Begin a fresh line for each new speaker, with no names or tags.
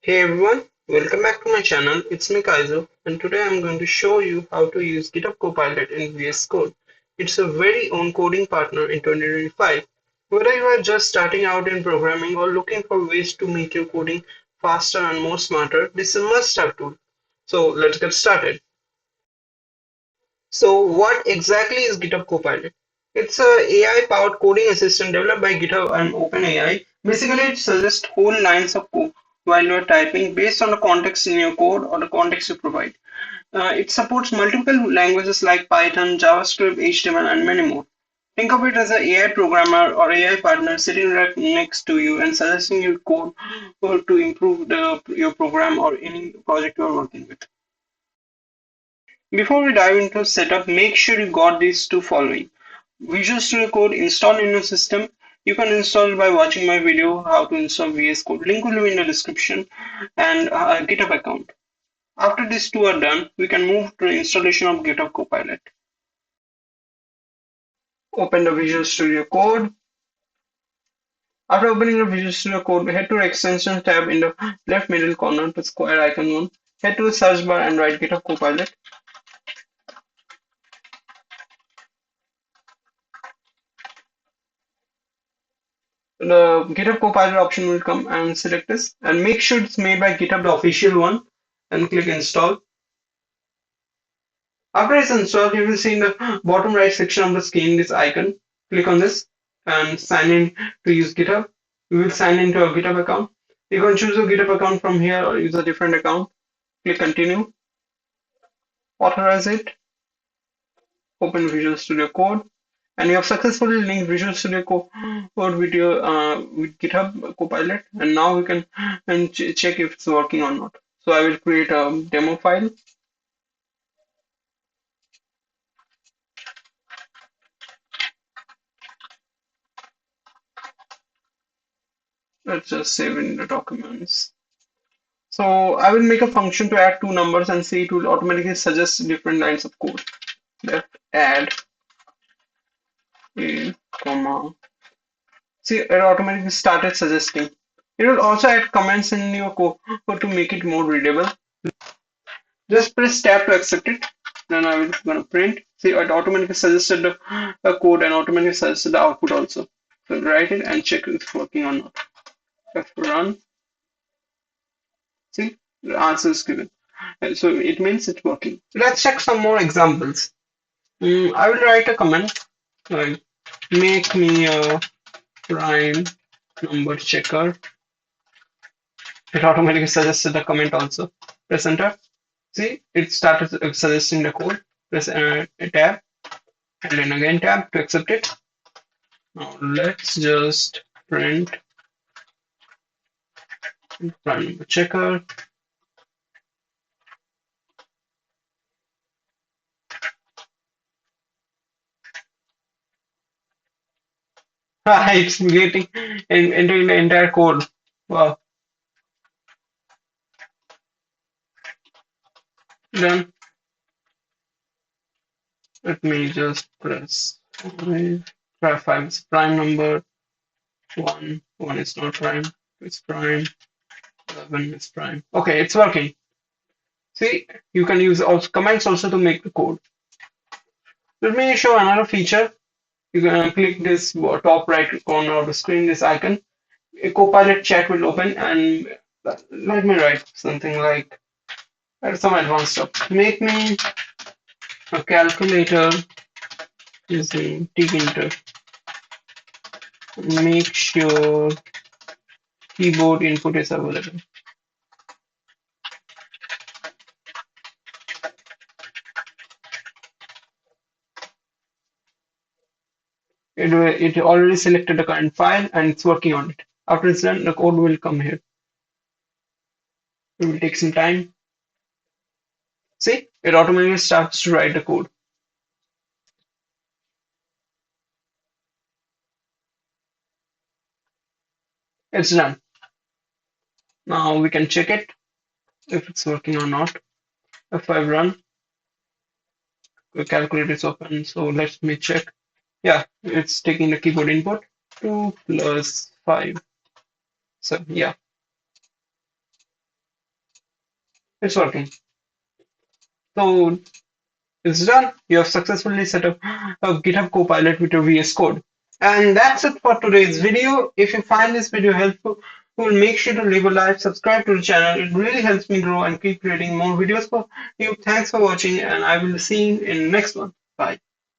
Hey everyone, welcome back to my channel. It's me Kaiso, and today I'm going to show you how to use GitHub Copilot in VS Code. It's a very own coding partner in 2025. Whether you are just starting out in programming or looking for ways to make your coding faster and more smarter, this is a must-have tool. So let's get started. So what exactly is GitHub Copilot? It's a AI-powered coding assistant developed by GitHub and OpenAI. Basically, it suggests whole lines of code while you're typing based on the context in your code or the context you provide. It supports multiple languages like Python, JavaScript, HTML, and many more. Think of it as an AI programmer or AI partner sitting right next to you and suggesting you code or to improve your program or any project you're working with. Before we dive into setup, make sure you got these two following. Visual Studio Code installed in your system. You can install it by watching my video how to install VS Code. Link will be in the description and a GitHub account. After these two are done, we can move to the installation of GitHub Copilot. Open the Visual Studio Code. After opening the Visual Studio Code, head to the Extensions tab in the left middle corner, the square icon one. Head to the search bar and write GitHub Copilot. The GitHub Copilot option will come and select this and make sure it's made by GitHub, the official one, and click install. After it's installed, you will see in the bottom right section of the screen this icon. Click on this and sign in to use GitHub. We will sign into a GitHub account. You can choose a GitHub account from here or use a different account. Click continue, authorize it, open Visual Studio Code, and you have successfully linked Visual Studio Code with your with GitHub Copilot. And now we can check if it's working or not. So I will create a demo file. Let's just save in the documents. So I will make a function to add two numbers and see it will automatically suggest different lines of code. Left add a comma. See, it automatically started suggesting. It will also add comments in your code to make it more readable. Just press tab to accept it. Then I will gonna print. See, it automatically suggested the code and automatically suggested the output also. So write it and check if it's working or not. F run. See, the answer is given. So it means it's working. Let's check some more examples. I will write a comment like make me a prime number checker. It automatically suggested the comment also. Press enter. See, it started suggesting the code. Press a tab and then again tab to accept it. Now let's just print prime number checker. It's getting entering the entire code. Wow, done. Let me just press try 5 is prime number, 1 is not prime, it's prime, 11 is prime. Okay, it's working. See, you can use also commands also to make the code. Let me show another feature. You can click this top right corner of the screen, this icon. A Copilot chat will open and let me write something like some advanced stuff. Make me a calculator using tkinter. Make sure keyboard input is available. It already selected the current file and it's working on it. After it's done, the code will come here. It will take some time. See, it automatically starts to write the code. It's done. Now we can check it if it's working or not. If I run, the calculator is open. So let me check. Yeah, it's taking the keyboard input. 2 plus 5. So yeah, It's working. So it's done. You have successfully set up a GitHub Copilot with your VS Code. And that's it for today's video. If you find this video helpful, make sure to leave a like, subscribe to the channel. It really helps me grow and keep creating more videos for you. Thanks for watching, and I will see you in the next one. Bye.